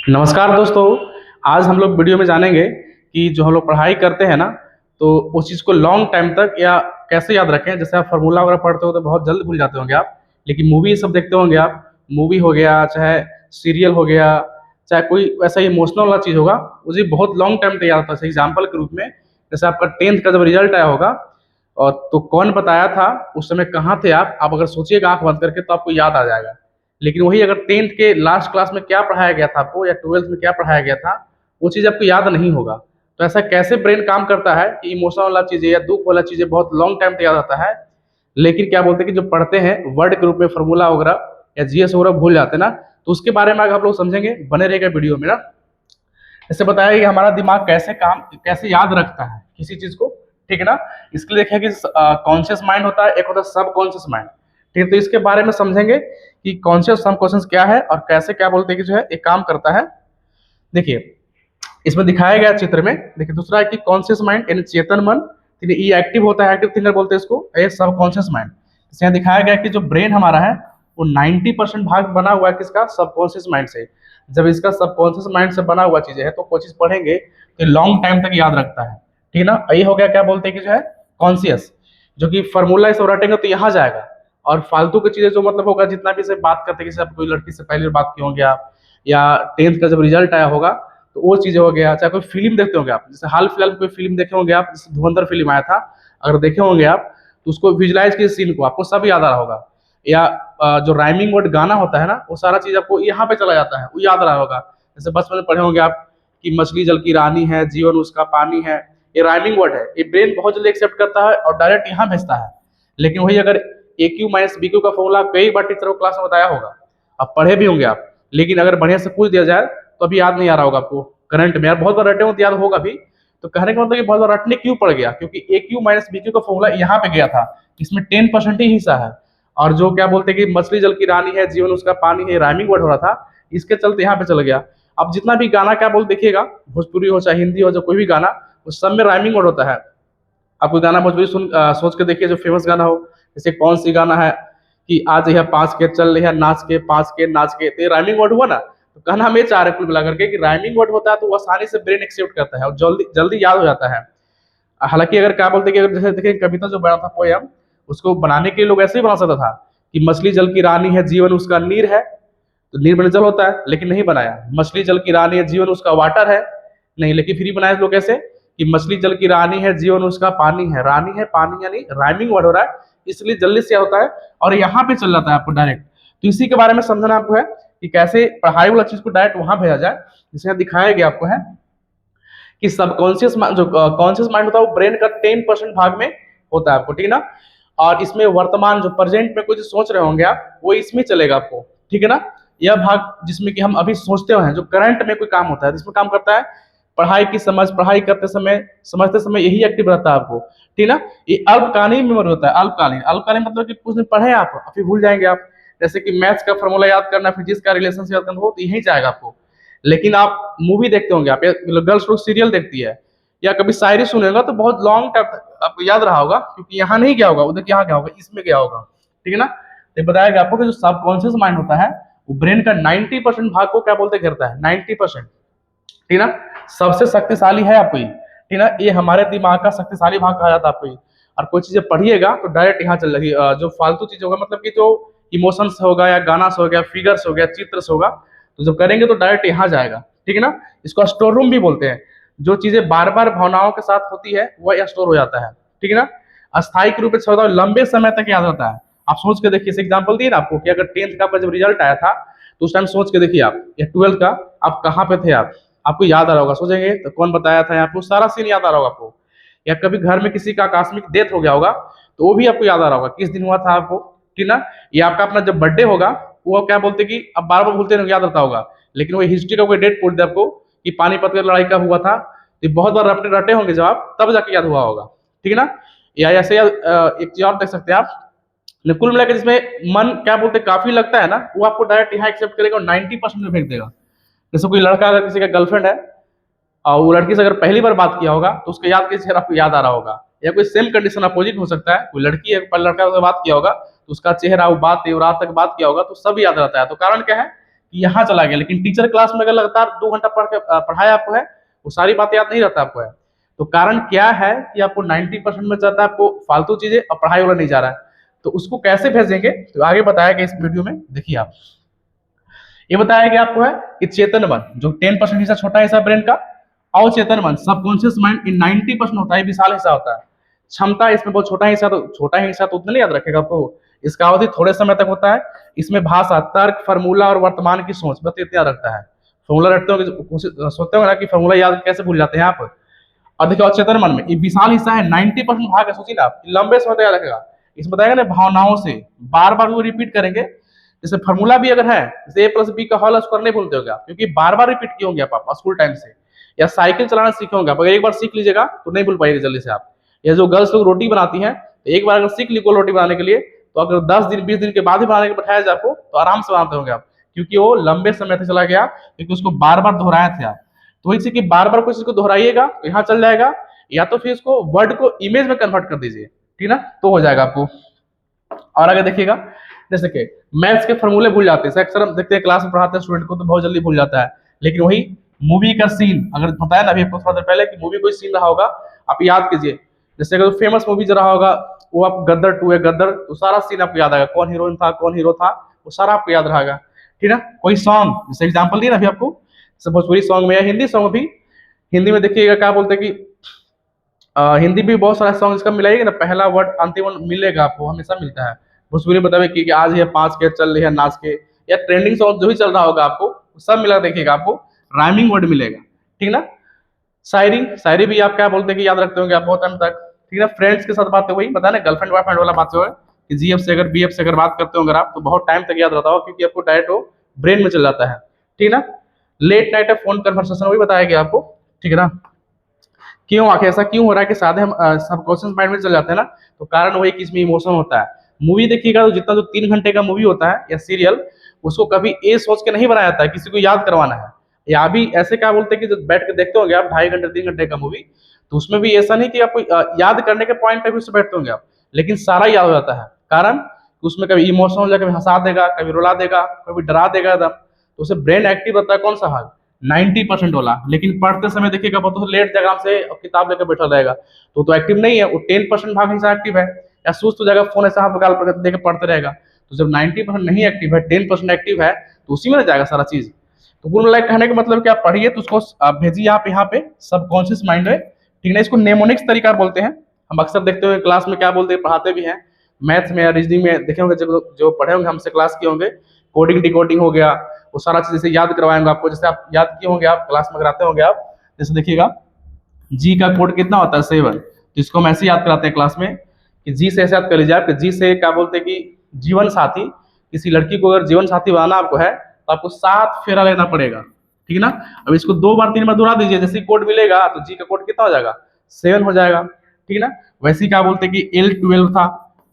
नमस्कार दोस्तों। आज हम लोग वीडियो में जानेंगे कि जो हम लोग पढ़ाई करते हैं ना, तो उस चीज़ को लॉन्ग टाइम तक या कैसे याद रखें। जैसे आप फार्मूला वगैरह पढ़ते हो तो बहुत जल्द भूल जाते होंगे आप, लेकिन मूवी ये सब देखते होंगे आप। मूवी हो गया, चाहे सीरियल हो गया, चाहे कोई वैसा इमोशनल वाला चीज़ होगा, उसे बहुत लॉन्ग टाइम तक याद आता है। जैसे एग्जाम्पल के रूप में, जैसे आपका 10th का जब रिजल्ट आया होगा और तो कौन बताया था, उस समय कहाँ थे आप अगर सोचिएगा आंख बंद करके तो आपको याद आ जाएगा। लेकिन वही अगर 10th के लास्ट क्लास में क्या पढ़ाया गया था आपको, या 12th में क्या पढ़ाया गया था, वो चीज़ आपको याद नहीं होगा। तो ऐसा कैसे ब्रेन काम करता है कि इमोशनल वाला चीज़ें या दुख वाला चीज़ें बहुत लॉन्ग टाइम तक याद आता है, लेकिन क्या बोलते हैं कि जो पढ़ते हैं वर्ड के रूप में फार्मूला वगैरह या जीएस वगैरह भूल जाते हैं ना। तो उसके बारे में अगर आप लोग समझेंगे, बने रहेगा वीडियो में ना। जैसे बताया कि हमारा दिमाग कैसे याद रखता है किसी चीज को, ठीक है ना। इसके लिए देखिए कि कॉन्शियस माइंड होता है, एक होता है सब कॉन्शियस माइंड। ठीक है, तो इसके बारे में समझेंगे कि कॉन्शियस सब कॉन्शियस क्या है और कैसे क्या बोलते हैं कि जो है एक काम करता है। देखिए इसमें दिखाया गया चित्र में, देखिए दूसरा है कि कॉन्शियस माइंड यानी चेतन मन, ठीक है, ये एक्टिव होता है, एक्टिव थिंकर बोलते हैं इसको, ये सब कॉन्शियस माइंड। यहाँ दिखाया गया कि जो ब्रेन हमारा है वो 90% भाग बना हुआ है किसका, सबकॉन्शियस माइंड से। जब इसका सबकॉन्शियस माइंड से बना हुआ चीजें है तो कोई चीज पढ़ेंगे तो लॉन्ग टाइम तक याद रखता है, ठीक है ना। ये हो गया क्या बोलते हैं कि जो है कॉन्शियस, जो कि फॉर्मूला इस रटेंगे तो यहाँ जाएगा। और फालतू की चीजें जो मतलब होगा, जितना भी से बात करते हैं, जैसे आप कोई लड़की से पहली बार बात किए होंगे आप, या 10th का जब रिजल्ट आया होगा तो वो चीजें हो गया। चाहे कोई फिल्म देखते होंगे आप, जैसे हाल फिलहाल कोई फिल्म देखे होंगे आप, जैसे धुरंधर फिल्म आया था, अगर देखे होंगे आप तो उसको विजुलाइज किए सीन को, आपको सब याद आ रहा होगा। या जो राइमिंग वर्ड गाना होता है ना, वो सारा चीज आपको यहाँ पे चला जाता है, वो याद रहा होगा। जैसे बचपन में पढ़े होंगे आप कि मछली जल की रानी है, जीवन उसका पानी है, ये राइमिंग वर्ड है। ये ब्रेन बहुत जल्दी एक्सेप्ट करता है और डायरेक्ट यहाँ भेजता है। लेकिन वही अगर ए क्यू माइनस बी क्यू का फॉर्मूला कई बार टीचर को क्लास में बताया होगा, अब पढ़े भी होंगे आप, लेकिन अगर बढ़िया से पूछ दिया जाए तो अभी याद नहीं आ रहा होगा आपको। करंट में यार बहुत बार रटे हो तो याद होगा भी। तो कहने का मतलब कि बहुत बार रटने क्यों पड़ गया, क्योंकि ए क्यू माइनस बी क्यू का फॉर्मूला यहाँ पे गया था, इसमें 10% ही हिस्सा है। और जो क्या बोलते हैं कि मछली जल की रानी है, जीवन उसका पानी है, राइमिंग वर्ड हो रहा था, इसके चलते यहाँ पे चल गया। अब जितना भी गाना क्या बोल देखिएगा, भोजपुरी हो चाहे हिंदी हो, जो कोई भी गाना, उस सब में राइमिंग वर्ड होता है। आप कोई गाना भोजपुरी सोच के देखिए जो फेमस गाना हो, जैसे कौन सी गाना है कि आज यह पाँच के चल रही है नाच के, पाँच के नाच के, तो ये राइमिंग वर्ड हुआ ना। तो कहना हम ये चाह रहे कुल मिला करके कि राइमिंग वर्ड होता है तो वो आसानी से ब्रेन एक्सेप्ट करता है और जल्दी जल्दी याद हो जाता है। हालांकि अगर क्या बोलते हैं कि अगर जैसे देखिए कविता जो बना था पोयम, उसको बनाने के लिए लोग ऐसे ही बना सकता था कि मछली जल की रानी है, जीवन उसका नीर है, तो नीर बने जल होता है, लेकिन नहीं बनाया। मछली जल की रानी है, जीवन उसका वाटर है, नहीं, लेकिन फिर बनाए लोग कैसे कि मछली जल की रानी है, जीवन उसका पानी है, रानी है पानी, यानी राइमिंग वर्ड हो रहा है, इसलिए जल्दी से होता है और यहाँ पे चल जाता है आपको डायरेक्ट। तो इसी के बारे में समझना आपको है कि कैसे पढ़ाई वाला चीज को डायरेक्ट वहां भेजा जाए। जिसे यहाँ दिखाया गया आपको है कि सबकॉन्शियस जो कॉन्शियस माइंड होता है वो ब्रेन का 10% भाग में होता है आपको, ठीक है ना। और इसमें वर्तमान जो प्रेजेंट में कुछ सोच रहे होंगे आप, वो इसमें चलेगा आपको, ठीक है ना। यह भाग जिसमें कि हम अभी सोचते हैं, जो करंट में कोई काम होता है, जिसमें काम करता है पढ़ाई की समझ, पढ़ाई करते समय समझते समय यही एक्टिव रहता है आपको, ठीक है ना। ये अल्पकालीन मेमोरी होता है। अल्पकालीन अल्पकालीन मतलब कि कुछ दिन पढ़े आप अभी भूल जाएंगे आप। जैसे कि मैथ्स का फॉर्मूला याद करना, फिजिक्स का रिलेशन याद करना हो, तो यही जाएगा आपको। लेकिन आप मूवी देखते होंगे आप, गर्ल्स लोग सीरियल देखती है, या कभी शायरी सुनेगा तो बहुत लॉन्ग टाइम आपको याद रहा होगा, क्योंकि यहाँ नहीं गया होगा, उधर यहाँ गया होगा, इसमें गया होगा, ठीक है ना। तो बताया गया आपको कि जो सबकॉन्शियस माइंड होता है वो ब्रेन का 90% भाग को क्या बोलते घेरता है, 90%, ठीक है ना। सबसे शक्तिशाली है आपको ये, ठीक है ना, ये हमारे दिमाग का शक्तिशाली भाग कहा जाता है आपको ये। और कोई चीजें पढ़िएगा तो डायरेक्ट यहाँ चल रही, जो फालतू चीज होगा, मतलब कि जो इमोशंस होगा या गाना हो गया, फिगर्स हो गया, चित्र होगा, तो जब करेंगे तो डायरेक्ट यहाँ जाएगा, ठीक है ना। इसको स्टोर रूम भी बोलते हैं। जो चीजें बार बार भावनाओं के साथ होती है वह स्टोर हो जाता है, ठीक है ना। अस्थायी रूप से होता है, लंबे समय तक याद रहता है। आप सोच के देखिए, एग्जाम्पल दिए ना आपको कि अगर 10th का आपका जब रिजल्ट आया था तो उस टाइम सोच के देखिए आप, या 12th का, आप कहाँ पे थे आप, आपको याद आ रहा होगा। सोचेंगे तो कौन बताया था, यहाँ पे सारा सीन याद आ रहा होगा आपको। या कभी घर में किसी का आकस्मिक डेथ हो गया होगा तो वो भी आपको याद आ रहा होगा, किस दिन हुआ था आपको, ठीक ना। ये आपका अपना जब बर्थडे होगा, वो क्या बोलते कि अब बार बार भूलते नहीं, याद रहता होगा। लेकिन वो हिस्ट्री का कोई डेट पूछ दे आपको कि पानीपत की लड़ाई कब हुआ था, तो बहुत बार रटे रटे होंगे जवाब, तब जाके याद हुआ होगा, ठीक है ना। या ऐसे एक चीज और देख सकते हैं आप, कुल मिलाकर जिसमें मन क्या बोलते काफी लगता है ना, वो आपको डायरेक्ट यहाँ एक्सेप्ट करेगा और 90% में फेंक देगा। जैसे कोई लड़का अगर किसी का गर्लफ्रेंड है और वो लड़की से अगर पहली बार बात किया होगा तो उसका याद कैसे आपको याद आ रहा होगा। या कोई सेम कंडीशन अपोजिट हो सकता है, कोई लड़की है पर लड़का से बात किया होगा तो उसका चेहरा, वो बात, रात तक बात किया होगा तो सब याद रहता है। तो कारण क्या है कि यहाँ चला गया, लेकिन टीचर क्लास में अगर लगातार 2 घंटा पढ़ाया आपको है, वो सारी बातें याद नहीं रहता आपको है। तो कारण क्या है कि आपको 90% में जाता है आपको फालतू चीजें और पढ़ाई वाला नहीं जा रहा है। तो उसको कैसे भेजेंगे तो आगे बताया गया इस वीडियो में, देखिए आप। ये बताया गया आपको है कि चेतन मन जो 10% हिस्सा छोटा हिस्सा ब्रेन का, अवचेतन मन सबकॉन्शियस माइंड इन 90% होता है, विशाल हिस्सा होता है। क्षमता इसमें बहुत छोटा हिस्सा, तो छोटा हिस्सा तो उतना नहीं याद रखेगा आपको, इसका अवधि थोड़े समय तक होता है। इसमें भाषा, तर्क, फार्मूला और वर्तमान की सोच बस इतना रखता है। फॉर्मूला रखते हो, सोचते हो ना कि फॉर्मूला याद कैसे भूल जाते हैं आप। अधिक अवचेतन मन में ये विशाल हिस्सा है, 90% भाग है, सोचिए ना आप, लंबे समय तक याद रखेगा। इसमें बताएगा ना भावनाओं से बार बार वो रिपीट करेंगे। जैसे फॉर्मूला भी अगर है, जैसे A+B का होल स्क्वायर नहीं भूलते होगे आप, क्योंकि बार बार रिपीट किए होंगे आप स्कूल टाइम से, या साइकिल चलाना सीखे होंगे आप, अगर एक बार सीख लीजिएगा तो नहीं भूल पाएंगे जल्दी से आप। या जो गर्ल्स लोग रोटी बनाती हैं, तो एक बार अगर सीख ली को रोटी बनाने के लिए, तो अगर 10 दिन 20 दिन के बाद ही बनाने के बैठाया जाए आपको, तो आराम से बनाते होंगे आप, क्योंकि वो लंबे समय तक चला गया, क्योंकि उसको बार बार दोहराया थे आप। तो वही चीज कि बार बार कोई चीज को दोहराइएगा तो यहाँ चल जाएगा, या तो फिर इसको वर्ड को इमेज में कन्वर्ट कर दीजिए, ठीक ना, तो हो जाएगा आपको। और आगे देखिएगा, जैसे कि मैथ्स के फॉर्मूले भूल जाते हैं, अक्सर हम देखते हैं क्लास में पढ़ाते हैं स्टूडेंट को तो बहुत जल्दी भूल जाता है, लेकिन वही मूवी का सीन अगर बताया ना अभी आपको थोड़ा देर पहले कि मूवी कोई सीन रहा होगा, आप याद कीजिए। जैसे अगर फेमस मूवी जो रहा होगा वो आप गद्दर 2 है, गद्दर, तो सारा सीन आपको याद आएगा, कौन हीरोइन था, कौन हीरो था, वो सारा आपको याद रहेगा, ठीक है। कोई सॉन्ग जैसे एग्जाम्पल दिया ना अभी आपको, भोजपुरी सॉन्ग में या हिंदी सॉन्ग भी, हिंदी में देखिएगा क्या बोलते हैं कि हिंदी भी बहुत सारा सॉन्ग इसका मिलाइएगा ना, पहला वर्ड अंतिम वर्ड मिलेगा आपको, हमेशा मिलता है। भोजपुरी में बतावे कि आज ये 5 के चल रही है नाच के, या ट्रेंडिंग सॉन्ग जो भी चल रहा होगा आपको सब मिला देखिएगा, आपको राइमिंग वर्ड मिलेगा, ठीक ना। शायरी, शायरी भी आप क्या बोलते हैं कि याद रखते होंगे आप बहुत टाइम तक, ठीक है। फ्रेंड्स के साथ बातें वही बताया ना, गर्लफ्रेंड बॉयफ्रेंड वाला बात जो है कि जीएफ से अगर बीएफ से अगर बात करते हो अगर आप, तो बहुत टाइम तक याद रहता हो, क्योंकि आपको डायरेक्ट वो ब्रेन में चल जाता है, ठीक ना। लेट नाइट फोन कन्वर्सेशन भी बताया गया आपको, ठीक है ना। क्यों आखिर ऐसा क्यों हो रहा है कि साधे हम सबकॉन्शियस माइंड में चल जाते हैं ना, तो कारण वही कि इसमें इमोशन होता है। मूवी देखिएगा तो जितना जो 3 घंटे का मूवी होता है या सीरियल, उसको कभी ये सोच के नहीं बनाया जाता है किसी को याद करवाना है, या भी ऐसे क्या बोलते हैं कि जब बैठ के देखते होंगे आप 2.5 घंटे 3 घंटे का मूवी, तो उसमें भी ऐसा नहीं कि आपको याद करने के पॉइंट पे उससे बैठते होंगे आप, लेकिन सारा याद हो जाता है। कारण उसमें कभी इमोशन हो जाए, कभी हंसा देगा, कभी रुला देगा, कभी डरा देगा एकदम, तो उसे ब्रेन एक्टिव रहता है कौन सा भाग, 90% वाला। लेकिन पढ़ते समय देखिएगा बहुत लेट जगह से किताब लेकर बैठा रहेगा, तो एक्टिव नहीं है, वो 10% भाग हिस्सा एक्टिव है, या सुस्त हो जाएगा, फोन ऐसा हाथ गाल पर देकर पढ़ते रहेगा। तो जब 90% नहीं एक्टिव है, 10% एक्टिव है, तो उसी में रह जाएगा सारा चीज। तो कुल मिलाकर कहने का मतलब कि आप पढ़िए तो उसको आप भेजिए आप यहाँ पे सबकॉन्शियस माइंड में, ठीक है। इसको नेमोनिक्स तरीका बोलते हैं, हम अक्सर देखते हुए क्लास में क्या बोलते हैं, पढ़ाते भी हैं मैथ्स में या रीजनिंग में, देखे होंगे जो पढ़े होंगे हमसे क्लास किए होंगे, कोडिंग डिकोडिंग हो गया, वो सारा चीज जैसे याद करवाएंगे आपको, जैसे आप याद किए होंगे आप क्लास में कराते होंगे आप। जैसे देखिएगा जी का कोड कितना होता है 7, तो इसको हम ऐसे याद कराते हैं क्लास में कि जी से ऐसे याद कर लीजिए आप, जी से क्या बोलते हैं कि जीवन साथी, किसी लड़की को अगर जीवन साथी बनाना आपको है तो आपको 7 फेरा लेना पड़ेगा, ठीक है ना। अब इसको 2 बार 3 बार दोहरा दीजिए, जैसे कोड मिलेगा तो जी का कोड कितना हो जाएगा, 7 हो जाएगा, ठीक है ना। वैसे ही क्या बोलते हैं कि L12 था,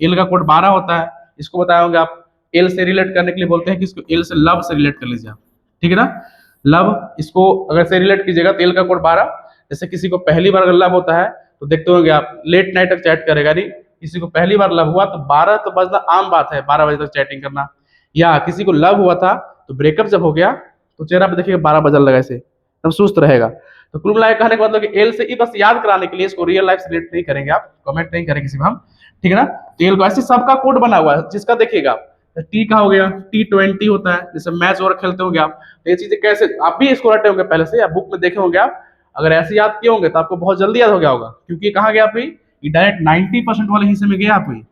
L का कोड 12 होता है, इसको बताए होंगे आप। एल से रिलेट करने के लिए बोलते हैं कि इसको एल से लव से रिलेट कर लीजिए आप, ठीक है ना। लव, इसको अगर से रिलेट कीजिएगा तो एल का कोड 12। जैसे किसी को पहली बार अगर लव होता है तो देखते होंगे आप लेट नाइट तक चैट करेगा, नहीं किसी को पहली बार लव हुआ तो 12 तो बजना आम बात है, 12 बजे तक चैटिंग करना। या किसी को लव हुआ था तो ब्रेकअप जब हो गया तो चेहरा पे देखिएगा 12 बजल लगा, ऐसे एकदम सुस्त रहेगा। तो कुल मिलाकर कहने का मतलब कि एल से बस याद कराने के लिए, इसको रियल लाइफ से रिलेट नहीं करेंगे आप, कमेंट नहीं करेंगे किसी में हम, ठीक है ना। तो एल को ऐसे सबका कोड बना हुआ है, जिसका देखिएगा टी का हो गया, T20 होता है, जैसे मैच और खेलते होंगे आप, तो ये चीजें कैसे आप भी इसको रटे होंगे पहले से या बुक में देखे होंगे आप, अगर ऐसे याद किए होंगे तो आपको बहुत जल्दी याद हो गया होगा, क्योंकि कहाँ गया आपकी, डायरेक्ट 90% वाले हिस्से में गया आपकी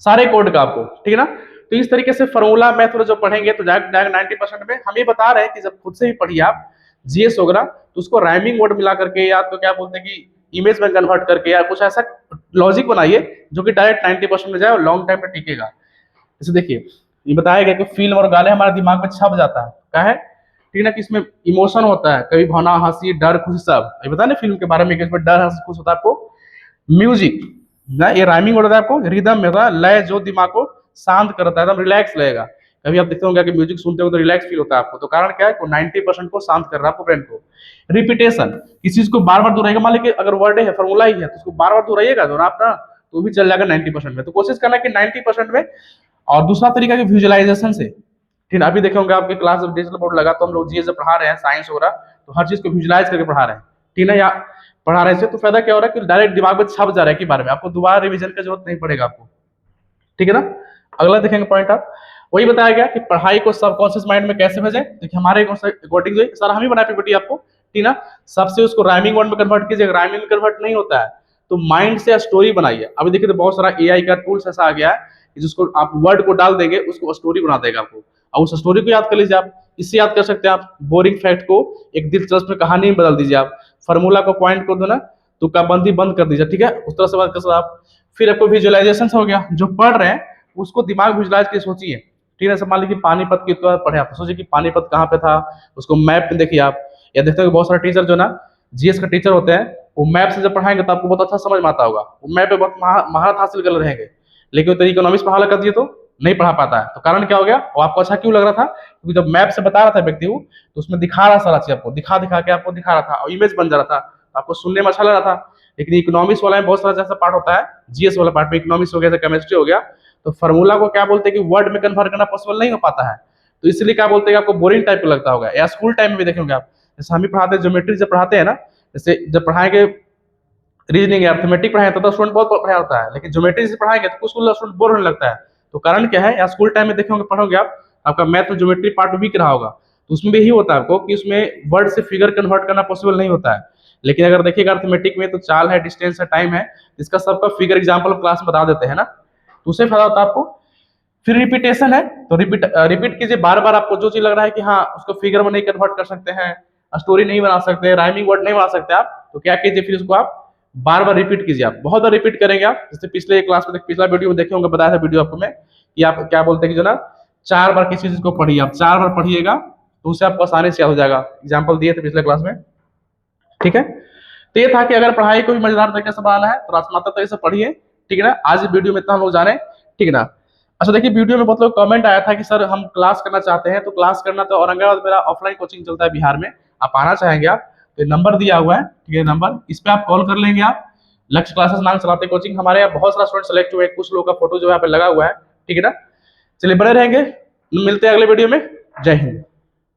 सारे कोड का आपको, ठीक है ना। तो इस तरीके से फॉर्मूला मैथ जो पढ़ेंगे तो डायरेक्ट 90% में हम ये बता रहे हैं कि जब खुद से भी पढ़िए आप जीएस वगैरह, तो उसको राइमिंग वर्ड मिला करके, या तो क्या बोलते हैं कि इमेज में कन्वर्ट करके, या कुछ ऐसा लॉजिक बनाइए जो कि डायरेक्ट 90% में जाए और लॉन्ग टाइम में टिकेगा। जैसे देखिए ये बताया गया कि फिल्म और गाने हमारे दिमाग में छप जाता है, क्या है, ठीक है ना, कि इसमें इमोशन होता है, कभी भावना, हंसी, डर, खुशी, सब ये बताया ना फिल्म के बारे में कि इसमें डर, हंसी, खुश होता है आपको। म्यूजिक ना, ये राइमिंग होता है आपको, रिदम में होता है लय जो दिमाग को शांत करता है, एकदम रिलैक्स लगेगा। कभी आप देखते होंगे कि म्यूजिक सुनते हो तो रिलैक्स फील होता है आपको, तो कारण क्या है, 90% को शांत कर रहा है आपको ब्रेन को। रिपीटेशन, किसी चीज को बार बार दोहराएगा, मान लीजिए अगर वर्ड है फॉर्मूला ही है तो उसको बार बार दोहराइएगा तो आप ना, तो भी चल जाएगा 90% में। तो कोशिश करना कि 90% में। और दूसरा तरीका कि विजुअलाइजेशन से, ठीक है। अभी देखे होंगे आपके क्लास जब डिजिटल बोर्ड लगा तो हम लोग जीएस जब पढ़ा रहे हैं साइंस वगैरह, तो हर चीज को विजुलाइज करके पढ़ा रहे हैं, ठीक है, या पढ़ा रहे हैं। तो फायदा क्या हो रहा है कि डायरेक्ट दिमाग में छप जा रहा है कि बारे में, आपको दोबारा रिविजन की जरूरत नहीं पड़ेगा आपको, ठीक है ना। अगला देखेंगे पॉइंट आप, वही बताया गया कि पढ़ाई को सबकॉन्शियस माइंड में कैसे भेजें। देखिए हमारे अकॉर्डिंग जो सर हम ही बनाए पीपीटी आपको, ठीक ना। सबसे उसको राइमिंग वर्ड में कन्वर्ट कीजिए, राइमिंग में कन्वर्ट नहीं होता है तो माइंड से स्टोरी बनाइए। अभी देखिए तो बहुत सारा एआई का टूल्स ऐसा आ गया है कि जिसको आप वर्ड को डाल देंगे उसको स्टोरी बना देगा आपको, और उस स्टोरी को याद कर लीजिए आप। इससे याद कर सकते हैं आप, बोरिंग फैक्ट को एक दिलचस्प कहानी में बदल दीजिए आप, फार्मूला को पॉइंट को दो ना तुक्काबंदी बंद कर दीजिए, ठीक है, उस तरह से बात कर सकते आप। फिर आपको विजुअलाइजेशन हो गया, जो पढ़ रहे हैं उसको दिमाग विजुलाइज के सोचिए, ठीक है। सब मान लीजिए पानीपत की तो पढ़े आप, सोचिए कि पानीपत कहाँ पे था, उसको मैप में देखिए आप। या देखते हो बहुत सारे टीचर जो ना जीएस का टीचर होते हैं, वो मैप से जब पढ़ाएंगे तो आपको बहुत अच्छा समझ में आता होगा, वो मैप पे बहुत महारत हासिल कर रहेंगे। लेकिन वो इकोनॉमिक्स पढ़ा कर दिए तो नहीं पढ़ा पाता है, तो कारण क्या हो गया, वो आपको अच्छा क्यों लग रहा था, क्योंकि जब मैप से बता रहा था व्यक्ति वो, तो उसमें दिखा रहा सारा चीज आपको, दिखा दिखा के आपको दिखा रहा था और इमेज बन जा रहा था, आपको सुनने में अच्छा लग रहा था। लेकिन इकोनॉमिक्स वाला में बहुत सारा जैसा पार्ट होता है, जीएस वाला पार्ट में इकोनॉमिक्स हो गया, केमिस्ट्री हो गया, तो फार्मूला को क्या बोलते हैं कि वर्ड में कन्वर्ट करना पॉसिबल नहीं हो पाता है, तो इसलिए क्या बोलते हैं आपको बोरिंग टाइप का लगता होगा। या स्कूल टाइम में भी देखेंगे आप, जैसे हम ही पढ़ाते हैं ज्योमेट्री जब पढ़ाते हैं ना, जैसे जब पढ़ाएंगे रीजनिंग या अर्थमेटिक पढ़ाए तो स्टूडेंट बहुत पढ़ाया होता है, लेकिन ज्योमेट्री से पढ़ाएंगे तो कुछ स्टूडेंट बोर होने लगता है। तो कारण क्या है, या स्कूल टाइम में देखेंगे पढ़ोगे आप, आपका मैथ में ज्योमेट्री पार्ट वीक रहा होगा, तो उसमें भी यही होता है आपको कि उसमें वर्ड से फिगर कन्वर्ट करना पॉसिबल नहीं होता है। लेकिन अगर देखिएगा अर्थमेटिक में तो चाल है, डिस्टेंस है, टाइम है, इसका सबका फिगर एग्जाम्पल क्लास में बता देते हैं ना, तो उससे फायदा होता है आपको। फिर रिपीटेशन है, तो रिपीट कीजिए बार बार, आपको जो चीज लग रहा है कि हाँ उसको फिगर में नहीं कन्वर्ट कर सकते हैं, स्टोरी नहीं बना सकते, राइमिंग वर्ड नहीं बना सकते आप, तो क्या कीजिए फिर उसको आप बार बार रिपीट कीजिए। आप बहुत बार रिपीट करेंगे आप, जैसे पिछले क्लास में पिछला वीडियो में देखे होंगे, बताया था वीडियो आपको मैं कि आप क्या बोलते हैं कि जो ना 4 बार किसी चीज को पढ़िए, आप 4 बार पढ़िएगा तो उससे आपको आसानी से याद हो जाएगा। एग्जाम्पल दिए थे पिछले क्लास में, ठीक है। तो ये था कि अगर पढ़ाई को भी मजेदार तरीके से बनाना है तो रचनात्मक तरीके से पढ़िए, ठीक है ना। आज वीडियो में इतना हम लोग जाने, ठीक है ना। अच्छा देखिए वीडियो में बहुत लोग कमेंट आया था कि सर हम क्लास करना चाहते हैं, तो क्लास करना तो औरंगाबाद मेरा ऑफलाइन कोचिंग चलता है बिहार में, आप आना चाहेंगे आप तो नंबर दिया हुआ है, ठीक है, नंबर इस पे आप कॉल कर लेंगे आप। लक्ष्य क्लासेस नाम चलाते कोचिंग, हमारे यहाँ बहुत सारा स्टूडेंट सेलेक्ट हुए, कुछ लोगों का फोटो जो यहाँ पे लगा हुआ है, ठीक है ना। चलिए बने रहेंगे, मिलते हैं अगले वीडियो में, जय हिंद।